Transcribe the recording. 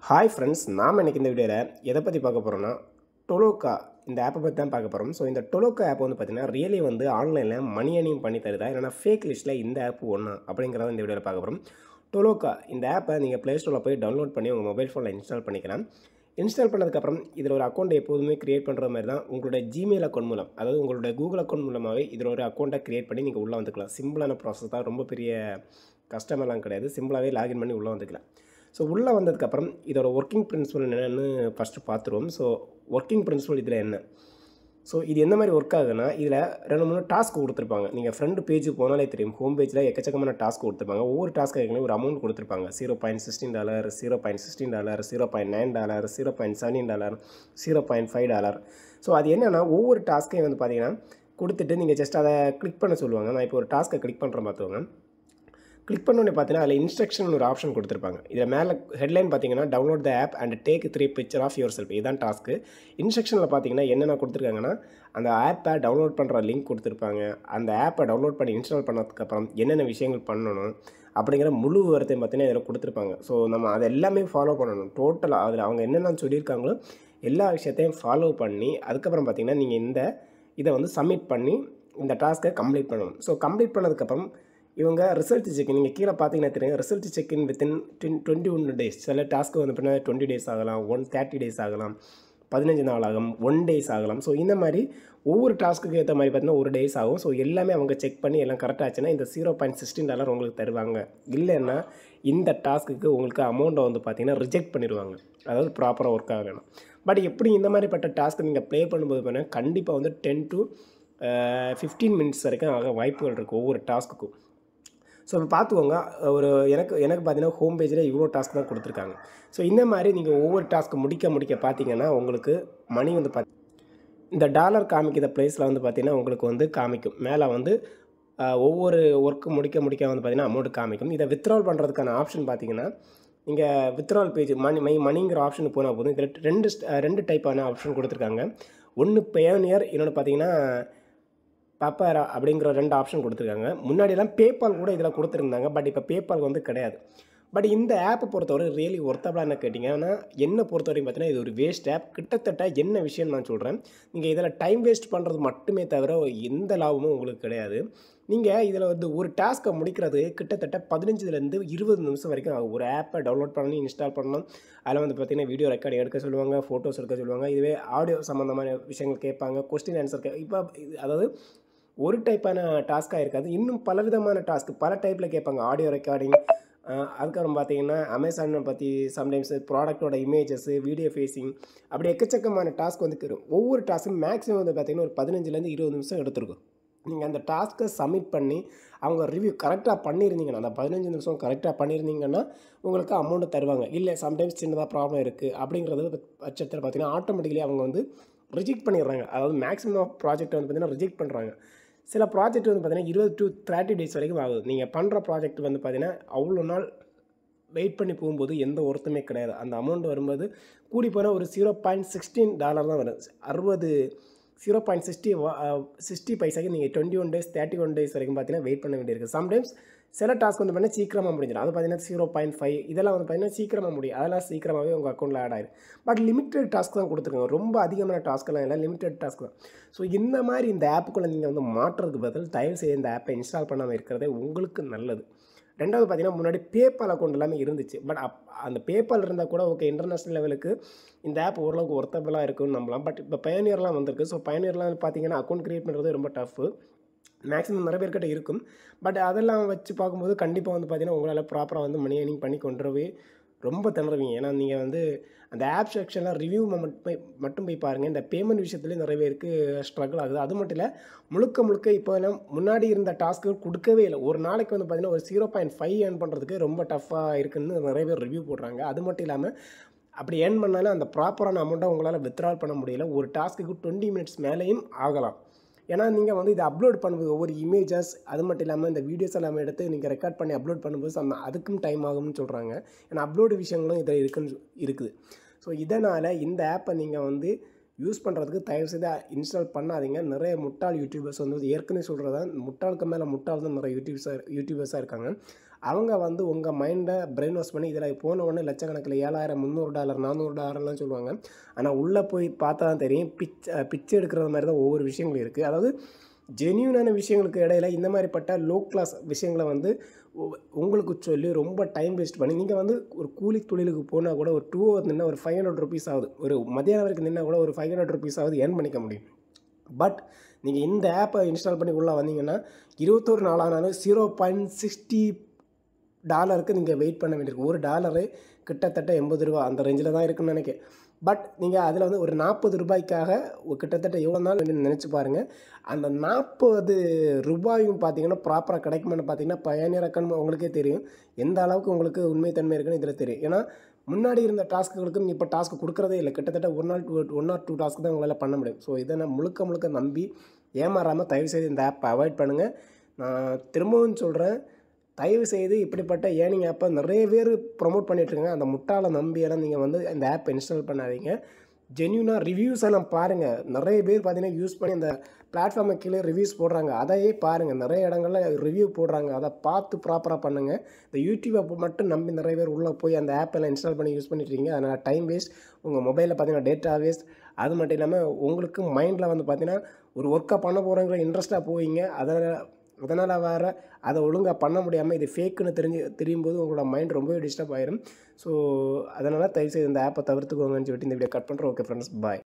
Hi friends, நாம் இன்றைக்கி இந்த வீடியோவில் எதை பற்றி பார்க்க போகிறோம்னா டொலோக்கா இந்த ஆப்பை பற்றி தான் பார்க்க போகிறோம். ஸோ இந்த டொலோக்கா ஆப் வந்து பார்த்திங்கன்னா ரியலி வந்து ஆன்லைனில் மணி ஏர்னிங் பண்ணி தருதா, இல்லைனா ஃபேக் லிஸ்ட்டில் இந்த ஆப் ஒன்றா அப்படிங்கிறத இந்த வீடியோவில் பார்க்க போகிறோம். டொலோக்கா இந்த ஆப்பை நீங்கள் ப்ளே ஸ்டோரில் போய் டவுன்லோட் பண்ணி உங்கள் மொபைல் ஃபோனில் இன்ஸ்டால் பண்ணிக்கலாம். இன்ஸ்டால் பண்ணதுக்கப்புறம் இதில் ஒரு அக்கௌண்ட் எப்போதுமே க்ரியேட் பண்ணுற மாதிரி தான் உங்களுடைய ஜிமெயில் அக்கௌண்ட் மூலம், அதாவது உங்களுடைய கூகுள் அக்கௌண்ட் மூலமாகவே இதில் ஒரு அக்கௌண்ட்டை க்ரியேட் பண்ணி நீங்கள் உள்ளே வந்துக்கலாம். சிம்பிளான ப்ராசஸ் தான், ரொம்ப பெரிய கஷ்டமெல்லாம் கிடையாது. சிம்பிளாகவே லாகின் பண்ணி உள்ளே வந்துக்கலாம். ஸோ உள்ளே வந்ததுக்கப்புறம் இதோட ஒர்க்கிங் பிரின்சிபல் என்னென்னு ஃபஸ்ட்டு பார்த்துருவோம். ஸோ ஒர்க்கிங் பிரின்சிபல் இதில் என்ன, ஸோ இது எந்த மாதிரி ஒர்க் ஆகுதுன்னா, இதில் 2-3 டாஸ்க் கொடுத்துருப்பாங்க. நீங்கள் ஃப்ரண்ட் பேஜுக்கு போனாலே தெரியும், ஹோம் பேஜில் எக்கச்சக்கமான டாஸ்க் கொடுத்துருப்பாங்க. ஒவ்வொரு டாஸ்க்கு ஒரு அமௌண்ட் கொடுத்துருப்பாங்க. $0.16, $0.16, $0.9, $0.17, $0.5. ஸோ அது என்னென்னா, ஒவ்வொரு டாஸ்க்கையும் வந்து பார்த்தீங்கன்னா கொடுத்துட்டு நீங்கள் ஜஸ்ட் அதை கிளிக் பண்ண சொல்லுவாங்க. நான் இப்போ ஒரு டாஸ்க்கை கிளிக் பண்ணுறேன் பார்த்துக்கோங்க. கிளிக் பண்ணோன்னே பார்த்தீங்கன்னா அதில் இன்ஸ்ட்ரக்ஷன் ஒரு ஆப்ஷன் கொடுத்துருப்பாங்க. இதில் மேலே ஹெட்லைன் பார்த்தீங்கன்னா, download the app and take 3 picture of yourself. இதுதான் டாஸ்க்கு. இன்ஸ்ட்ரக்ஷனில் பார்த்தீங்கன்னா என்னென்ன கொடுத்துருக்காங்கன்னா, அந்த ஆப்பை டவுன்லோட் பண்ணுற லிங்க் கொடுத்துருப்பாங்க. அந்த ஆப்பை டவுன்லோட் பண்ணி இன்ஸ்டால் பண்ணதுக்கப்புறம் என்னென்ன விஷயங்கள் பண்ணணும் அப்படிங்கிற முழு விவரத்தையும் பார்த்தீங்கன்னா இதில் கொடுத்துருப்பாங்க. ஸோ நம்ம அதை எல்லாமே ஃபாலோ பண்ணணும். டோட்டலாக அதில் அவங்க என்னென்ன சொல்லியிருக்காங்களோ எல்லா விஷயத்தையும் ஃபாலோ பண்ணி அதுக்கப்புறம் பார்த்தீங்கன்னா நீங்கள் இதை வந்து சப்மிட் பண்ணி இந்த டாஸ்க்கை கம்ப்ளீட் பண்ணணும். ஸோ கம்ப்ளீட் பண்ணதுக்கப்புறம் இவங்க ரிசல்ட் செக், நீங்கள் கீழே பார்த்தீங்கன்னா தெரியும், ரிசல்ட் செக்இன் வித்தின் 21 டேஸ். சில டாஸ்க்கு வந்து பார்த்தீங்கன்னா 20 டேஸ் ஆகலாம், 30 டேஸ் ஆகலாம், 15 நாள் ஆகும், 1 டேஸ் ஆகலாம். ஸோ இந்த மாதிரி ஒவ்வொரு டாஸ்க்குக்கு ஏற்ற மாதிரி பார்த்தீங்கன்னா 1 டேஸ் ஆகும். ஸோ எல்லாமே அவங்க செக் பண்ணி எல்லாம் கரெக்டாக ஆச்சுன்னா இந்த $0.16 உங்களுக்கு தருவாங்க. இல்லைன்னா இந்த டாஸ்க்குக்கு உங்களுக்கு அமௌண்ட்டை வந்து பார்த்தீங்கன்னா ரிஜெக்ட் பண்ணிடுவாங்க, அதாவது ப்ராப்பராக ஒர்க் ஆகலைன்னா. பட் எப்படி இந்த மாதிரிப்பட்ட டாஸ்க்கு நீங்கள் ப்ளே பண்ணும்போது பார்த்தீங்கன்னா கண்டிப்பாக வந்து 10 to 15 மினிட்ஸ் வரைக்கும் ஆக வாய்ப்புகள் இருக்குது ஒவ்வொரு டாஸ்க்குக்கும். ஸோ இப்போ பார்த்துக்கோங்க, எனக்கு பார்த்தீங்கன்னா ஹோம் பேஜில் இவ்வளோ டாஸ்க் தான் கொடுத்துருக்காங்க. ஸோ இந்த மாதிரி நீங்கள் ஒவ்வொரு டாஸ்க்கு முடிக்க பார்த்தீங்கன்னா உங்களுக்கு மணி வந்து இந்த டாலர் காமிக்கிற ப்ளேஸில் வந்து பார்த்தீங்கன்னா உங்களுக்கு வந்து காமிக்கும். மேலே வந்து ஒவ்வொரு ஒர்க்கு முடிக்க வந்து பார்த்தீங்கன்னா அமௌண்ட் காமிக்கும். இதை வித்ட்ரால் பண்ணுறதுக்கான ஆப்ஷன் பார்த்தீங்கன்னா, நீங்கள் வித்ட்ரால் பேஜ் மணிங்கிற ஆப்ஷனுக்கு போனால் போதும். இதில் ரெண்டு டைப்பான ஆப்ஷன் கொடுத்துருக்காங்க. ஒன்று பேனியர், இன்னொன்று பார்த்தீங்கன்னா பப்பரா அப்படிங்கிற 2 ஆப்ஷன் கொடுத்துருக்காங்க. முன்னாடியெல்லாம் பேபால் கூட இதில் கொடுத்துருந்தாங்க. பட் இப்போ பேபால் வந்து கிடையாது. பட் இந்த ஆப்பை பொறுத்தவரை ரியலி ஒர்த்தபிளாக கேட்டிங்கன்னா, என்னை பொறுத்தவரைக்கும் பார்த்தீங்கன்னா இது ஒரு வேஸ்ட் ஆப். கிட்டத்தட்ட என்ன விஷயம் நான் சொல்கிறேன், நீங்கள் இதில் டைம் வேஸ்ட் பண்ணுறது மட்டுமே தவிர எந்த லாபமும் உங்களுக்கு கிடையாது. நீங்கள் இதில் வந்து ஒரு டாஸ்க்கை முடிக்கிறது கிட்டத்தட்ட 15லேருந்து 20 நிமிஷம் வரைக்கும் ஆகும். ஒரு ஆப்பை டவுன்லோட் பண்ணி இன்ஸ்டால் பண்ணணும். அதில் வந்து பார்த்திங்கன்னா வீடியோ ரெக்கார்டிங் எடுக்க சொல்லுவாங்க, ஃபோட்டோஸ் எடுக்க சொல்லுவாங்க. இதுவே ஆடியோ சம்மந்தமான விஷயங்கள் கேட்பாங்க, கொஸ்டின் ஆன்சர் இப்போ அதாவது ஒரு டைப்பான டாஸ்க்காக இருக்காது. இன்னும் பலவிதமான டாஸ்க்கு பல டைப்பில் கேட்பாங்க. ஆடியோ ரெக்கார்டிங், அதுக்கப்புறம் பார்த்தீங்கன்னா அமேசானை பற்றி சம்டைம்ஸ் ப்ராடக்டோட இமேஜஸ்ஸு, வீடியோ ஃபேஸிங், அப்படி எக்கச்சக்கமான டாஸ்க் வந்து வரும். ஒவ்வொரு டாஸ்க்கும் மேக்ஸிமம் வந்து பார்த்திங்கன்னா ஒரு 15லேருந்து 20 நிமிஷம் எடுத்துருக்கும். நீங்கள் அந்த டாஸ்க்கை சப்மிட் பண்ணி அவங்க ரிவ்யூ கரெக்டாக பண்ணியிருந்தீங்கன்னா, அந்த 15 நிமிஷம் கரெக்டாக பண்ணியிருந்தீங்கன்னா உங்களுக்கு அமௌண்ட்டு தருவாங்க. இல்லை சம்டைம்ஸ் சின்னதாக ப்ராப்ளம் இருக்குது அப்படிங்கிறது பட்சத்தில் பார்த்திங்கன்னா ஆட்டோமேட்டிக்கலி அவங்க வந்து ரிஜெக்ட் பண்ணிடுறாங்க. அதாவது மேக்ஸிமம் ஆஃப் ப்ராஜெக்ட் வந்து பார்த்திங்கன்னா ரிஜெக்ட் பண்ணுறாங்க. சில ப்ராஜெக்ட் வந்து பார்த்திங்கன்னா 20 to 30 டேஸ் வரைக்கும் ஆகுது. நீங்கள் பண்ணுற ப்ராஜெக்ட் வந்து பார்த்திங்கன்னா அவ்வளோ நாள் வெயிட் பண்ணி போகும்போது எந்த ஒர்த்துமே கிடையாது. அந்த அமௌண்ட் வரும்போது கூடி போனால் ஒரு $0.16 தான் வரும். 0.60 பைசாக்கு நீங்கள் 21 டேஸ் 31 டேஸ் வரைக்கும் பார்த்தீங்கன்னா வெயிட் பண்ண வேண்டியிருக்கு. சம்டைம்ஸ் சில டாஸ்க் வந்து பார்த்தீங்கன்னா சீக்கிரமாக முடிஞ்சிடும். அது பார்த்தீங்கன்னா 0.5 இதெல்லாம் வந்து பார்த்தீங்கன்னா சீக்கிரமாக முடியும். அதெல்லாம் சீக்கிரமாகவே உங்கள் அக்கௌண்ட்டில் ஆட் ஆயிடும். பட் லிமிட்டட் டாஸ்க் தான் கொடுத்துருக்காங்க. ரொம்ப அதிகமான டாஸ்க்கெல்லாம் இல்லை, லிமிட்டட் டாஸ்க் தான். ஸோ இந்த மாதிரி இந்த ஆப்புக்குள்ளே நீங்கள் வந்து மாற்றுறதுக்கு பதில் தயவு செய்து இந்த ஆப்பை இன்ஸ்டால் பண்ணாமல் இருக்கிறதே உங்களுக்கு நல்லது. ரெண்டாவது பார்த்தீங்கன்னா, முன்னாடி பேபால் அக்கௌண்ட் எல்லாமே இருந்துச்சு. பட் அந்த பேபால் இருந்தால் கூட ஓகே, இன்டர்நேஷ்னல் லெவலுக்கு இந்த ஆப் ஓரளவுக்கு ஒர்த்தபிளாக இருக்குன்னு நம்பலாம். பட் இப்போ பயனியர்லாம் வந்திருக்கு. ஸோ பயனியர்லாம் பார்த்தீங்கன்னா அக்கௌண்ட் க்ரியேட் பண்ணுறது ரொம்ப டஃப்பு. மேக்ஸிமம் நிறைய பேர்கிட்ட இருக்கும். பட் அதெல்லாம் வச்சு பார்க்கும்போது கண்டிப்பாக வந்து பார்த்தீங்கன்னா உங்களால் ப்ராப்பராக வந்து மணி ஏர்னிங் பண்ணி கொண்டுறவே ரொம்ப திணறுவீங்க. ஏன்னா நீங்கள் வந்து அந்த ஆப் செக்ஷனில் ரிவ்யூ மட்டும் போய் பாருங்கள். இந்த பேமெண்ட் விஷயத்துலேயும் நிறைய பேருக்கு ஸ்ட்ரகிள் ஆகுது. அது மட்டும் இல்லை, முழுக்க இப்போ எல்லாம் முன்னாடி இருந்த டாஸ்க்கு கொடுக்கவே இல்லை. ஒரு நாளைக்கு வந்து பார்த்திங்கன்னா ஒரு 0.5 ஏர்ன் பண்ணுறதுக்கு ரொம்ப டஃப்பாக இருக்குதுன்னு நிறைய பேர் ரிவ்யூ போடுறாங்க. அது மட்டும் இல்லாமல் அப்படி ஏர்ன் பண்ணாலும் அந்த ப்ராப்பரான அமௌண்ட்டை உங்களால் வித்ட்ரால் பண்ண முடியல. ஒரு டாஸ்க்குக்கு 20 மினிட்ஸ் மேலேயும் ஆகலாம். ஏன்னா நீங்கள் வந்து இதை அப்லோட் பண்ணும்போது ஒவ்வொரு இமேஜஸ், அது மட்டும் இல்லாமல் இந்த வீடியோஸ் எல்லாமே எடுத்து நீங்கள் ரெக்கார்ட் பண்ணி அப்லோட் பண்ணும்போது அதுக்கும் டைம் ஆகும்னு சொல்கிறாங்க. ஏன்னா அப்லோடு விஷயங்களும் இதில் இருக்குது. ஸோ இதனால் இந்த ஆப்பை நீங்கள் வந்து யூஸ் பண்ணுறதுக்கு தயவுசெய்து இன்ஸ்டால் பண்ணாதீங்க. நிறைய முட்டாள் யூடியூபர்ஸ் வந்து ஏற்கனவே சொல்கிறதா, முட்டாளுக்கு மேலே முட்டாள் தான் நிறைய யூடியூபர்ஸாக இருக்காங்க. அவங்க வந்து உங்கள் மைண்டை பிரெயின் வாஷ் பண்ணி இதில் போன உடனே லட்சக்கணக்கில் $7,000 $300 $400 சொல்லுவாங்க. ஆனால் உள்ளே போய் பார்த்தா தான் தெரியும் பிச்சை எடுக்கிற மாதிரி தான் ஒவ்வொரு விஷயங்களும் இருக்குது. அதாவது ஜென்யூனான விஷயங்களுக்கு இடையில இந்த மாதிரிப்பட்ட லோ கிளாஸ் விஷயங்களை வந்து உங்களுக்கு சொல்லி ரொம்ப டைம் வேஸ்ட் பண்ணி நீங்கள் வந்து ஒரு கூலி தொழிலுக்கு போனால் கூட ஒரு 2 hours நின்னா ஒரு ₹500 ஆகுது, ஒரு மதியானம் வரைக்கும் நின்னா கூட ஒரு ₹500 ஆகுது ஏர்ன் பண்ணிக்க முடியும். பட் நீங்கள் இந்த ஆப்பை இன்ஸ்டால் பண்ணி உள்ளே வந்தீங்கன்னா 21 நாள் ஆனாலும் $0.60 நீங்கள் வெயிட் பண்ண வேண்டியிருக்கு. $1 கிட்டத்தட்ட ₹80 அந்த ரேஞ்சில் தான் இருக்குன்னு நினைக்கிறேன். பட் நீங்கள் அதில் வந்து ஒரு ₹40 கிட்டத்தட்ட எவ்வளோ நாள் நினச்சி பாருங்கள். அந்த ₹40 பார்த்தீங்கன்னா ப்ராப்பராக கிடைக்குமான்னு பார்த்தீங்கன்னா பயனிறக்கன்னு உங்களுக்கே தெரியும். எந்த அளவுக்கு உங்களுக்கு உண்மைத்தன்மை இருக்குன்னு இதில் தெரியும். ஏன்னா முன்னாடி இருந்த டாஸ்க்குகளுக்கும் இப்போ டாஸ்க் கொடுக்குறதே இல்லை. கிட்டத்தட்ட 1 or 2 டாஸ்க் தான் உங்களால் பண்ண முடியும். ஸோ இதை நான் முழுக்க நம்பி ஏமாறாமல் தயவுசெய்து இந்த ஆப்பை அவாய்ட் பண்ணுங்கள். நான் திரும்பவும் சொல்கிறேன், தயவுசெய்து இப்படிப்பட்ட ஏர்னிங் ஆப்பை நிறைய பேர் ப்ரொமோட் பண்ணிகிட்ருக்காங்க. அந்த முட்டாளை நம்பியெல்லாம் நீங்கள் வந்து இந்த ஆப்பை இன்ஸ்டால் பண்ணாதீங்க. ஜென்யூனாக ரிவ்யூஸ் எல்லாம் பாருங்கள். நிறைய பேர் பார்த்தீங்கன்னா யூஸ் பண்ணி அந்த பிளாட்ஃபார்மை கீழே ரிவ்யூஸ் போடுறாங்க. அதையே பாருங்கள். நிறைய இடங்களில் ரிவ்யூ போடுறாங்க. அதை பார்த்து ப்ராப்பராக பண்ணுங்கள். இந்த யூடியூப் ஆப்பை மட்டும் நம்பி நிறைய பேர் உள்ளே போய் அந்த ஆப்பெல்லாம் இன்ஸ்டால் பண்ணி யூஸ் பண்ணிட்டுருக்கீங்க. அதனால் டைம் வேஸ்ட், உங்கள் மொபைலில் பார்த்தீங்கன்னா டேட்டா வேஸ்ட். அது மட்டும் இல்லாமல் உங்களுக்கு மைண்டில் வந்து பார்த்தீங்கன்னா ஒரு ஒர்க்கை பண்ண போகிறவங்கள இன்ட்ரெஸ்ட்டாக போவீங்க. அதனால் வேறு அதை ஒழுங்காக பண்ண முடியாமல் இது ஃபேக்குன்னு தெரியும் போது உங்களோட மைண்ட் ரொம்பவே டிஸ்டர்ப் ஆயிரும். ஸோ அதனால் தயவுசெய்து இந்த ஆப்பை தவிர்த்துக்கோங்கன்னு சொல்லிட்டு இந்த வீடியோ கட் பண்ணுறேன். ஓகே ஃப்ரெண்ட்ஸ், பாய்.